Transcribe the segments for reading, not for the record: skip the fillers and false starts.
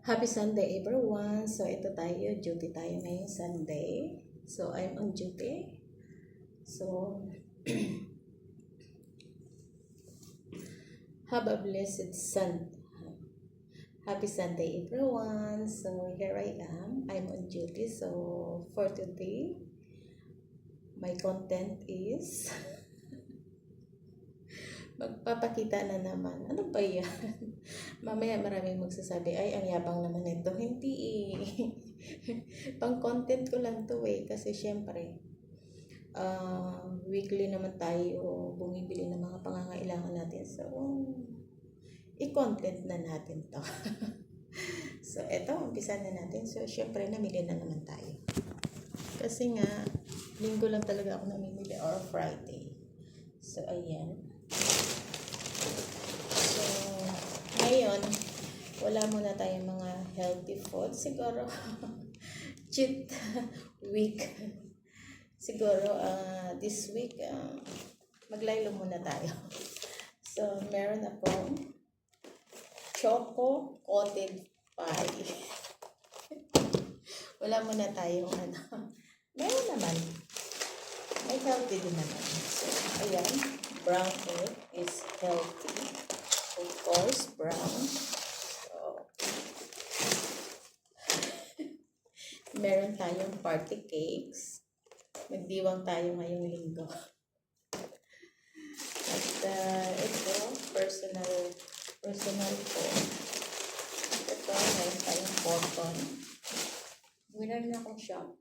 Happy Sunday everyone. So ito tayo, duty tayo ngayong Sunday. So I'm on duty. So have a blessed Sunday. Happy Sunday everyone. So here I am. I'm on duty. So for today, my content is magpapakita na naman. Ano ba yan? Mamaya maraming magsasabi, ay, ang yabang naman ito. Hindi eh. Pang content ko lang to eh. Kasi syempre, weekly naman tayo bumibili ng mga pangangailangan natin. So, i-content na natin to. So, eto, umpisa na natin. So, syempre, namili na naman tayo. Kasi nga, linggo lang talaga ako namimili or Friday. So, ayan. So, ngayon, wala muna tayong mga healthy food. Siguro, cheat week. Siguro, this week, maglaylo muna tayo. So, meron akong choco coated pie. Wala muna tayong meron naman. May healthy din naman. So, ayan. Brown egg is healthy. Of course, brown. So, meron tayong party cakes. Nagdiwang tayo ngayong linggo. At ito, personal ko. Ito, meron tayong cotton. Meron na akong shampoo.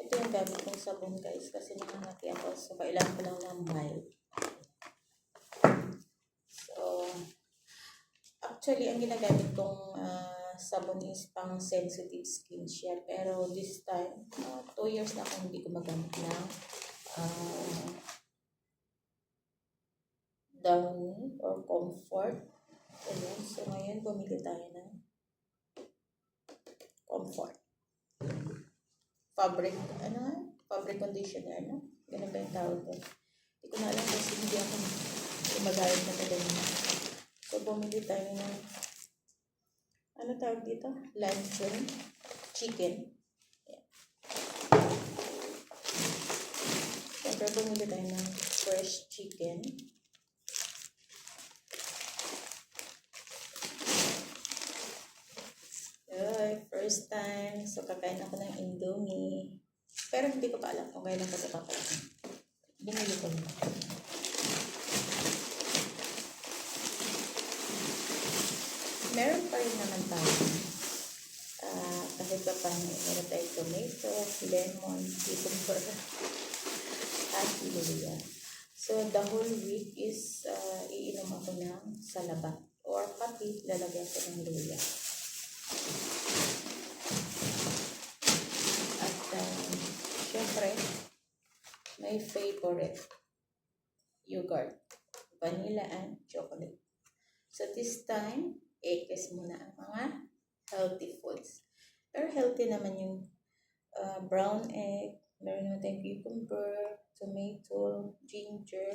Ito yung gamit kong sabon guys kasi nakangati ako. So, kailangan ko lang ng mild. So, actually, ang ginagamit kong sabon is pang sensitive skin siya. Pero this time, 2 years na akong hindi gumagamit ng Downy or Comfort. Ayan. So, ngayon, bumili tayo ng Comfort. Fabric conditioner, no? Ganun ba yung tawag doon? Hindi ko na alam kasi hindi ako gumagamit na ganyan. So, bumili tayo ng ano tawag dito? Luncheon chicken. Yeah. Siyempre, bumili tayo ng fresh chicken. Ay, first time. So, kakain ako ng Indomie. Pero hindi ko pa alam kung kailan ko ito kakain. Bumili ko na. Meron pa rin naman tayo. Kahit pa paano, meron tayo tomato, lemon, cucumber, at luya. So, the whole week is iinom ako ng salabat or kape, lalagyan ko ng luya. At syempre, my favorite yogurt, vanilla and chocolate. So this time, ekes muna ang mga healthy foods. Pero healthy naman yung brown egg, meron naman tayong cucumber, tomato, ginger,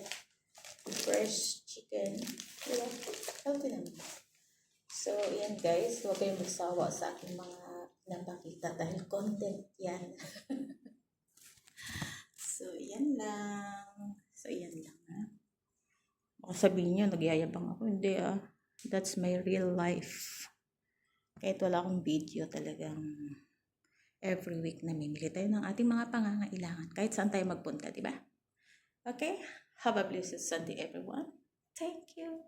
fresh chicken. Diba? Healthy naman. So, yan guys, huwag kayong magsawa sa aking mga napakita dahil content yan. So, yan lang. Ha? Baka sabihin nyo, nagyayabang ako. Hindi That's my real life. Kahit wala akong video, talagang every week namimili tayo ng ating mga pangangailangan. Kahit saan tayo magpunta, diba? Okay? Have a blessed Sunday, everyone. Thank you.